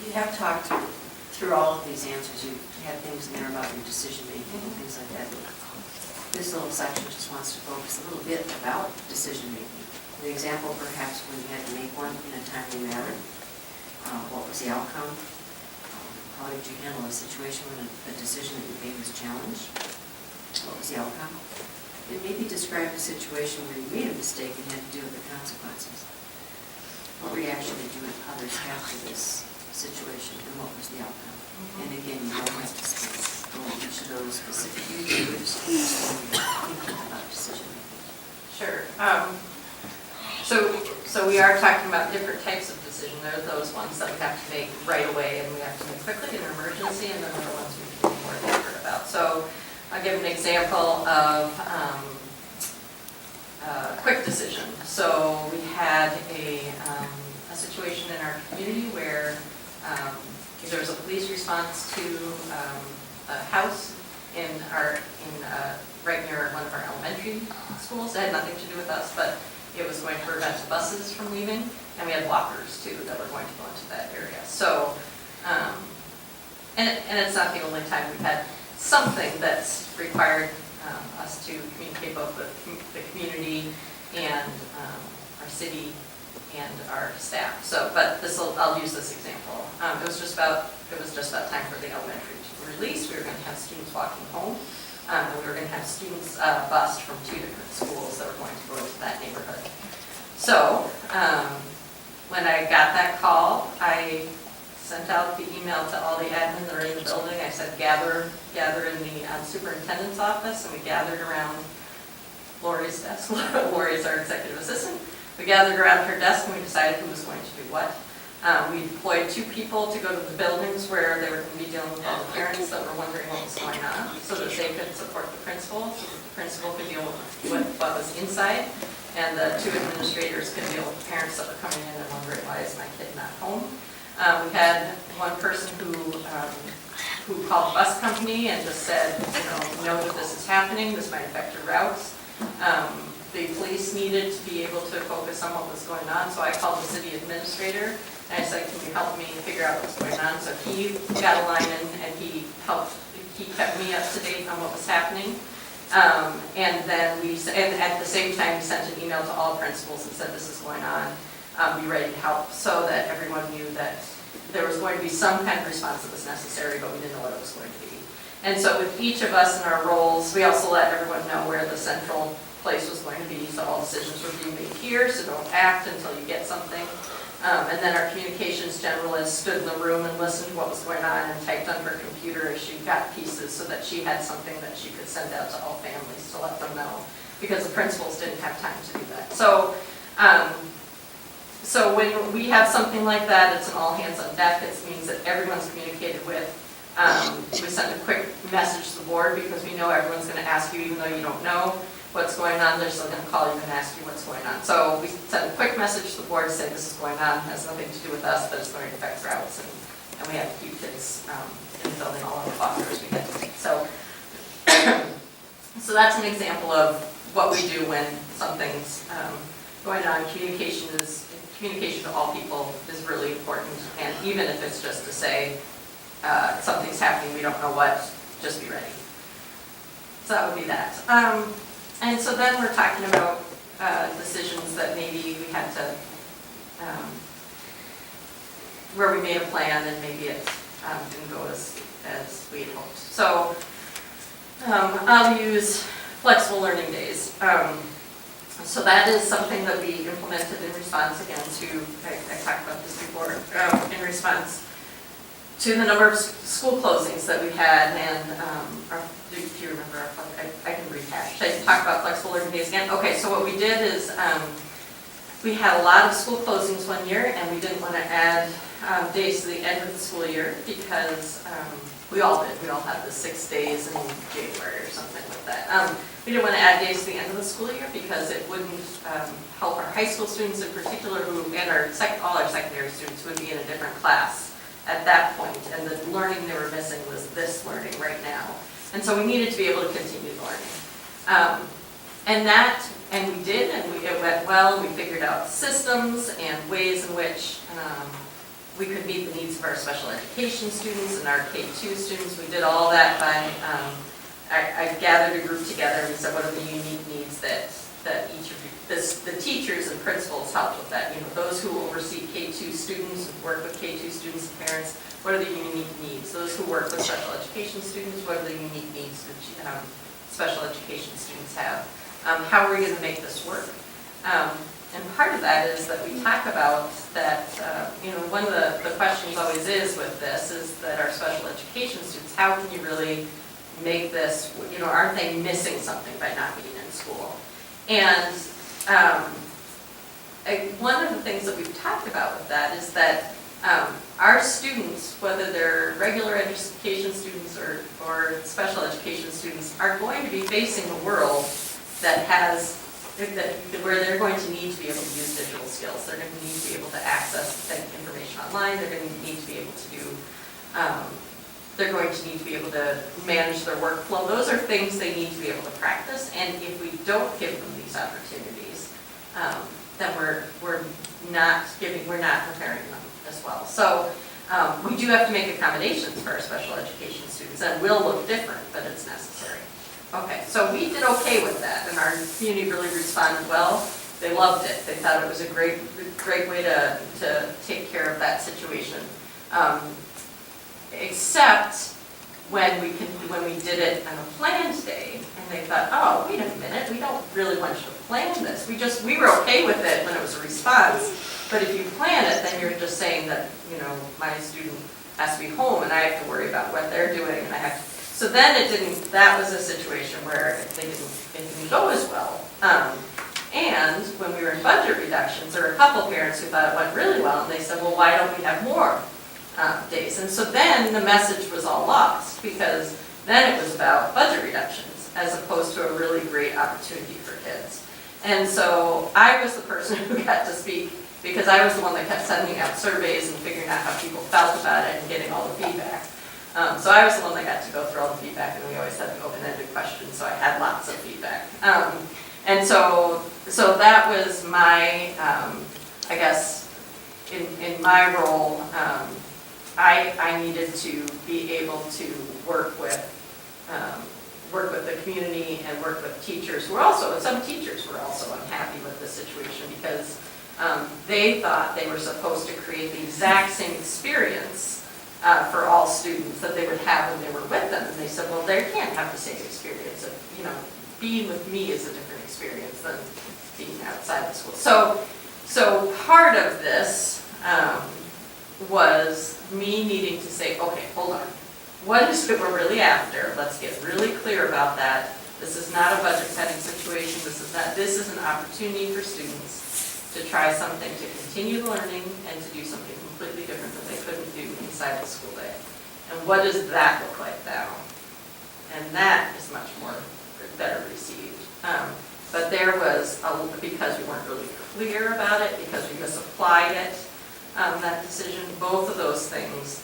You have talked through all of these answers, you had things in there about your decision making and things like that. This little section just wants to focus a little bit about decision making. An example perhaps when you had to make one in a timely manner. What was the outcome? How did you handle a situation when a decision that you made was challenged? What was the outcome? And maybe describe a situation where you made a mistake and had to deal with the consequences. What reaction did you and others have to this situation, and what was the outcome? And again, you don't have to go into each of those specifically, but just thinking about decision making. Sure. So we are talking about different types of decision. There are those ones that we have to make right away and we have to make quickly in an emergency, and then there are ones we can be more deliberate about. So I'll give an example of a quick decision. So we had a situation in our community where there was a police response to a house right near one of our elementary schools. It had nothing to do with us, but it was going to prevent the buses from leaving, and we had walkers too that were going to go into that area. So, and it's not the only time we've had something that's required us to communicate both with the community and our city and our staff. So, but I'll use this example. It was just about time for the elementary to release. We were going to have students walking home, and we were going to have students bused from 2 different schools that were going to go into that neighborhood. So, when I got that call, I sent out the email to all the admin that are in the building. I said, gather in the superintendent's office, and we gathered around Lori's desk. Lori is our executive assistant. We gathered around her desk and we decided who was going to do what. We deployed 2 people to go to the buildings where they were going to be dealing with all the parents that were wondering what was going on, so that they could support the principal, so that the principal could deal with what was inside, and the 2 administrators could deal with the parents that were coming in and wondering, why is my kid not home? We had one person who called the bus company and just said, know that this is happening, this might affect your routes. The police needed to be able to focus on what was going on, so I called the city administrator and I said, can you help me figure out what's going on? So he got a line in and he kept me up to date on what was happening. And then and at the same time, we sent an email to all principals and said, this is going on, be ready to help, so that everyone knew that there was going to be some kind of response that was necessary, but we didn't know what it was going to be. And so with each of us in our roles, we also let everyone know where the central place was going to be, so all decisions were being made here, so don't act until you get something. And then our communications generalist stood in the room and listened to what was going on and typed on her computer as she got pieces, so that she had something that she could send out to all families to let them know, because the principals didn't have time to do that. So, so when we have something like that, it's an all hands on deck. It means that everyone's communicated with. We send a quick message to the board, because we know everyone's going to ask you, even though you don't know what's going on, they're still going to call you and ask you what's going on. So we send a quick message to the board to say this is going on, it has nothing to do with us, but it's going to affect routes, and we have to keep kids in the building, all of the walkers we get to see. So, so that's an example of what we do when something's going on. Communication to all people is really important, and even if it's just to say something's happening, we don't know what, just be ready. So that would be that. And so then we're talking about decisions that maybe we had to, where we made a plan and maybe it didn't go as we had hoped. So I'll use flexible learning days. So that is something that we implemented in response again to, I talked about this before, in response to the number of school closings that we had, and do you remember? I can rehash. Should I talk about flexible learning days again? Okay, so what we did is we had a lot of school closings one year, and we didn't want to add days to the end of the school year, because we all did. We all had the 6 days in January or something like that. We didn't want to add days to the end of the school year, because it wouldn't help our high school students in particular, and all our secondary students would be in a different class at that point, and the learning they were missing was this learning right now. And so we needed to be able to continue the learning. And we did, and it went well. We figured out systems and ways in which we could meet the needs of our special education students and our K-2 students. We did all that by, I gathered a group together and said, what are the unique needs that each of you, the teachers and principals helped with that. You know, those who oversee K-2 students, work with K-2 students and parents, what are the unique needs? Those who work with special education students, what are the unique needs that special education students have? How are we going to make this work? And part of that is that we talk about that, you know, one of the questions always is with this is that our special education students, how can you really make this, you know, aren't they missing something by not being in school? And one of the things that we've talked about with that is that our students, whether they're regular education students or special education students, are going to be facing a world that has, where they're going to need to be able to use digital skills. They're going to need to be able to access information online. They're going to need to be able to do, they're going to need to be able to manage their workflow. Those are things they need to be able to practice. And if we don't give them these opportunities, then we're not preparing them as well. So we do have to make accommodations for our special education students, and will look different, but it's necessary. Okay, so we did okay with that, and our community really responded well. They loved it. They thought it was a great way to take care of that situation. Except when we did it on a planned day, and they thought, oh, wait a minute, we don't really want you to plan this. We were okay with it when it was a response, but if you plan it, then you're just saying that, you know, my student has to be home, and I have to worry about what they're doing, and I have to. So then that was a situation where it didn't go as well. And when we were in budget reductions, there were a couple parents who thought it went really well, and they said, well, why don't we have more days? And so then the message was all lost, because then it was about budget reductions as opposed to a really great opportunity for kids. And so I was the person who got to speak, because I was the one that kept sending out surveys and figuring out how people felt about it and getting all the feedback. So I was the one that got to go through all the feedback, and we always had the open-ended questions, so I had lots of feedback. And so that was my, I guess, in my role, I needed to be able to work with the community and work with teachers who were also, and some teachers were also unhappy with the situation, because they thought they were supposed to create the exact same experience for all students that they would have when they were with them. And they said, well, they can't have the same experience. You know, being with me is a different experience than being outside the school. So part of this was me needing to say, okay, hold on. What is it we're really after? Let's get really clear about that. This is not a budget cutting situation. This is an opportunity for students to try something, to continue learning, and to do something completely different that they couldn't do inside the school day. And what does that look like now? And that is much more better received. But there was, because we weren't really clear about it, because we misapplied it, that decision, both of those things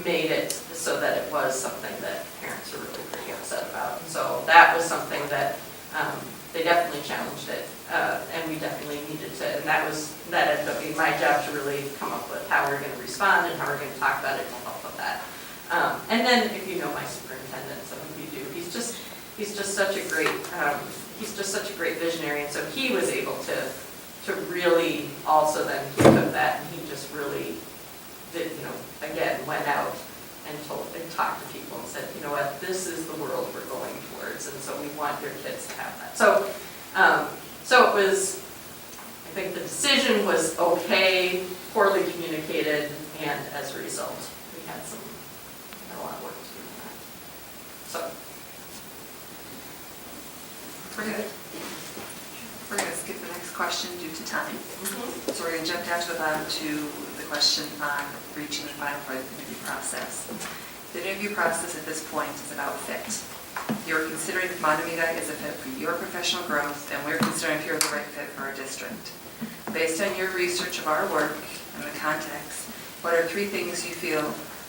made it so that it was something that parents are really pretty upset about. And so that was something that they definitely challenged it, and we definitely needed to, and that ended up being my job to really come up with how we're going to respond and how we're going to talk about it and help with that. And then, if you know my superintendent, some of you do, he's just such a great visionary, and so he was able to really also then he took that and he just really did, you know, again went out and talked to people and said, you know what, this is the world we're going towards, and so we want your kids to have that. So it was, I think the decision was okay, poorly communicated, and as a result, we had a lot of work to do on that. So. We're going to skip the next question due to time. So we're going to jump down to the bottom to the question on reaching the final part of the interview process. The interview process at this point is about fit. You're considering if Mahtomedi is a fit for your professional growth, and we're considering if you're the right fit for our district. Based on your research of our work and the context, what are 3 things you feel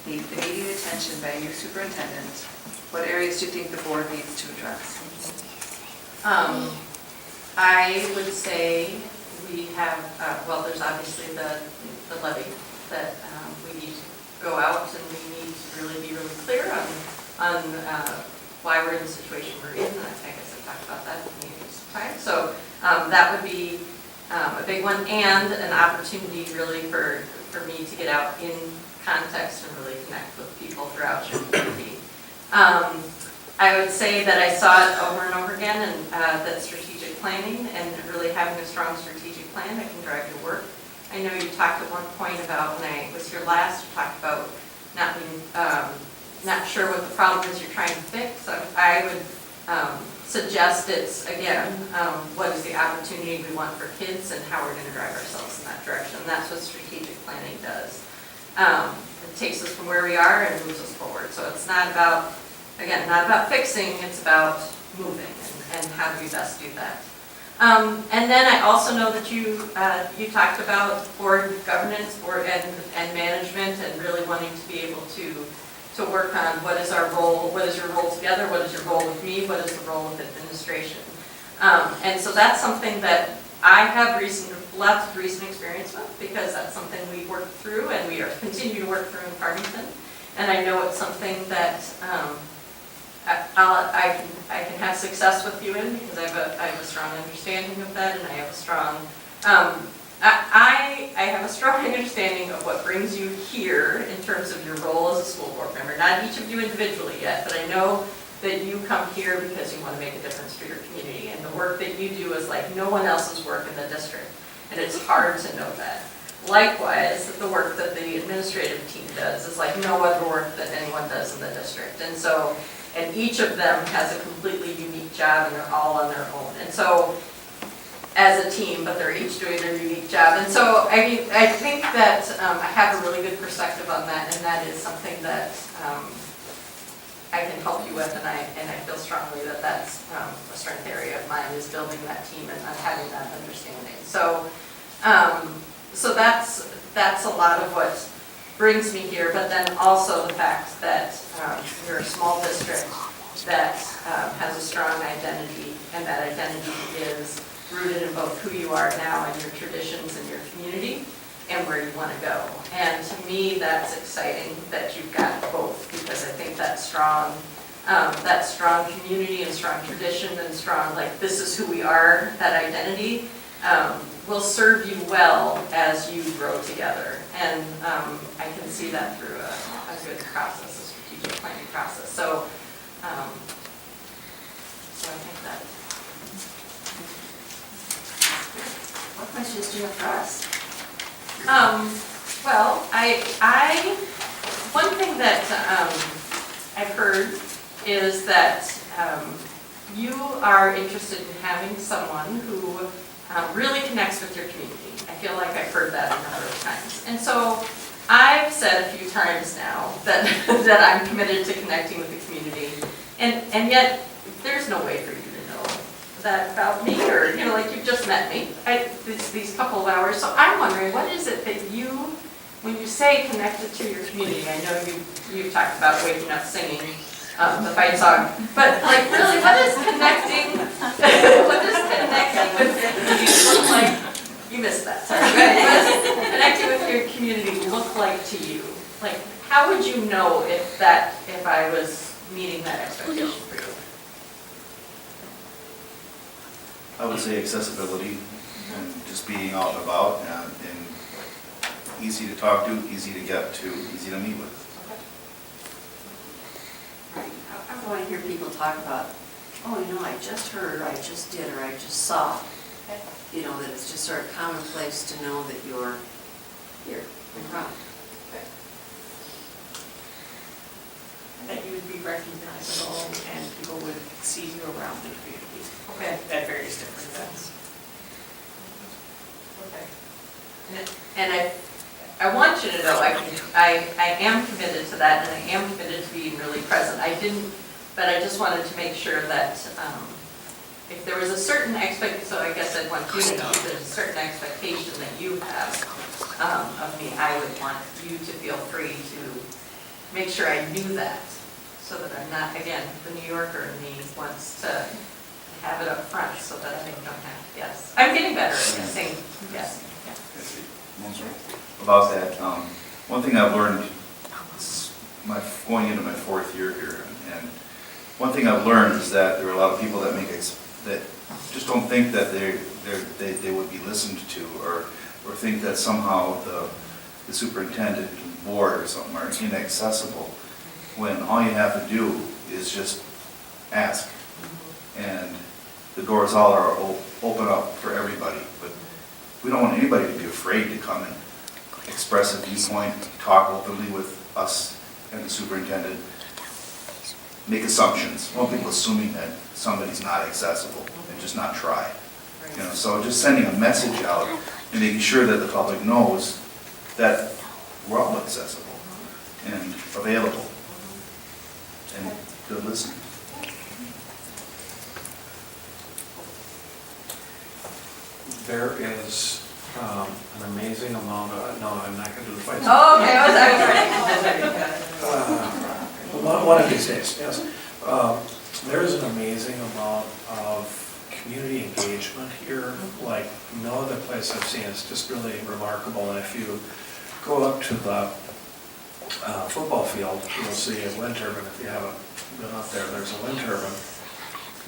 need immediate attention by a new superintendent? What areas do you think the board needs to address? I would say we have, well, there's obviously the levy that we need to go out, and we need to really be really clear on why we're in the situation we're in. And I guess I talked about that maybe some time. So that would be a big one, and an opportunity really for me to get out in context and really connect with people throughout your community. I would say that I saw it over and over again, and that strategic planning and really having a strong strategic plan that can drive your work. I know you talked at one point about, when I was here last, you talked about not being, not sure what the problem is you're trying to fix. I would suggest it's, again, what is the opportunity we want for kids and how we're going to drive ourselves in that direction. And that's what strategic planning does. It takes us from where we are and moves us forward. So it's not about, again, not about fixing, it's about moving and how do we best do that. And then I also know that you talked about board governance, board and management, and really wanting to be able to work on what is our role, what is your role together, what is your role with me, what is the role with administration. And so that's something that I have lots of recent experience with, because that's something we work through and we continue to work through in Farmington. And I know it's something that I can have success with you in, because I have a strong understanding of that, and I have a strong I have a strong understanding of what brings you here in terms of your role as a school board member. Not each of you individually yet, but I know that you come here because you want to make a difference for your community, and the work that you do is like no one else's work in the district, and it's hard to know that. Likewise, the work that the administrative team does is like no other work that anyone does in the district, and so, and each of them has a completely unique job, and they're all on their own, and so, as a team, but they're each doing their unique job. And so, I mean, I think that I have a really good perspective on that, and that is something that I can help you with, and I feel strongly that that's a strength area of mine, is building that team and having that understanding. So, so that's a lot of what brings me here, but then also the fact that you're a small district that has a strong identity, and that identity is rooted in both who you are now and your traditions and your community and where you want to go. And to me, that's exciting that you've got both, because I think that strong community and strong tradition and strong, like, this is who we are, that identity, will serve you well as you grow together. And I can see that through a good process, a strategic planning process. So, so I think that. What questions do you have for us? Well, one thing that I've heard is that you are interested in having someone who really connects with your community. I feel like I've heard that a number of times. And so I've said a few times now that, that I'm committed to connecting with the community. And yet, there's no way for you to know that about me, or, you know, like, you've just met me these couple of hours. So I'm wondering, what is it that you, when you say connected to your community, I know you've talked about waking up singing the fight song, but like, really, what is connecting, what does connecting with your community look like? You missed that, sorry. What does connecting with your community look like to you? Like, how would you know if I was meeting that expectation for you? I would say accessibility and just being out and about, and easy to talk to, easy to get to, easy to meet with. I want to hear people talk about, oh, you know, I just heard, or I just did, or I just saw. You know, that it's just sort of commonplace to know that you're here, in front. That you would be recognizable and people would see you around the community. Okay. At various different events. Okay. And I want you to know I am committed to that, and I am committed to being really present. I didn't, but I just wanted to make sure that if there was a certain expectation, so I guess I'd want you to know if there's a certain expectation that you have of me, I would want you to feel free to make sure I knew that, so that I'm not, again, the New Yorker in me wants to have it up front so that they don't have to guess. I'm getting better at saying yes. About that, one thing I've learned, going into my 4th year here, and one thing I've learned is that there are a lot of people that that just don't think that they would be listened to, or think that somehow the superintendent and board or something are inaccessible, when all you have to do is just ask. And the doors all are open up for everybody, but we don't want anybody to be afraid to come and express a viewpoint, talk openly with us and the superintendent, make assumptions. Well, people assuming that somebody's not accessible and just not try. You know, so just sending a message out and making sure that the public knows that we're all accessible and available and good listening. There is an amazing amount of, no, I'm not going to do the fight. Oh, okay, I was ready. One of these days, yes. There is an amazing amount of community engagement here, like no other place I've seen. It's just really remarkable. And if you go up to the football field, you'll see a wind turbine. If you haven't been up there, there's a wind turbine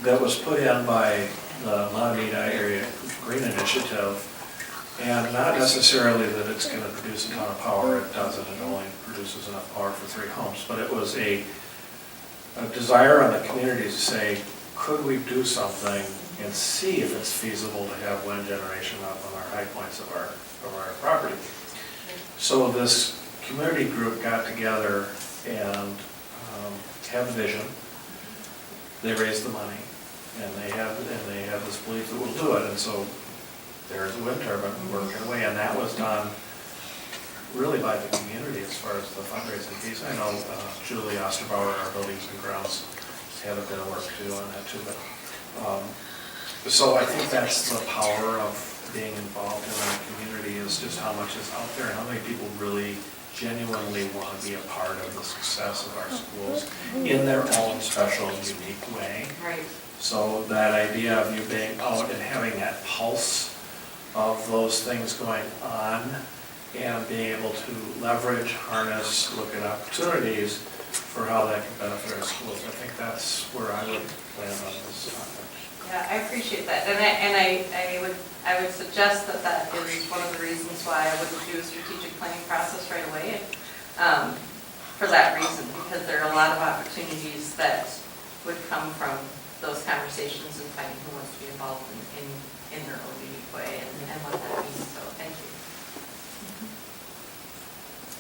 that was put in by the Mahtomedi Area Green Initiative, and not necessarily that it's going to produce a ton of power. It doesn't. It only produces enough power for 3 homes. But it was a desire on the community to say, could we do something and see if it's feasible to have wind generation up on our high points of our property. So this community group got together and have a vision. They raised the money, and they have this belief that we'll do it. And so there's a wind turbine working away, and that was done really by the community as far as the fundraising piece. I know Julie Osterbauer, our buildings and grounds, had a bit of work to do on that too. But so I think that's the power of being involved in our community, is just how much is out there and how many people really genuinely want to be a part of the success of our schools in their own special, unique way. Right. So that idea of you being out and having that pulse of those things going on and being able to leverage, harness, look at opportunities for how that can benefit our schools. I think that's where I would land on this topic. Yeah, I appreciate that, and I would suggest that is one of the reasons why I wouldn't do a strategic planning process right away, for that reason, because there are a lot of opportunities that would come from those conversations and finding who wants to be involved in their own unique way and what that means. So thank you.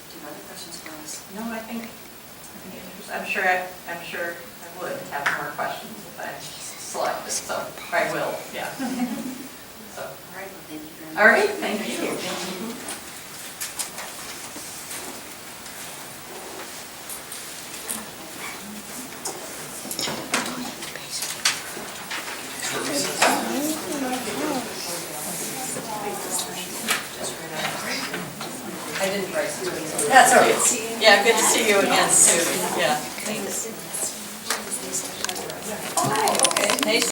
Do you have other questions for us? No, I'm sure I would have more questions if I selected, so I will, yeah. So, All right, well, thank you very much. all right, thank you. I didn't write it. That's all right. Yeah, good to see you again, too. Yeah, thanks. Oh, okay. Nice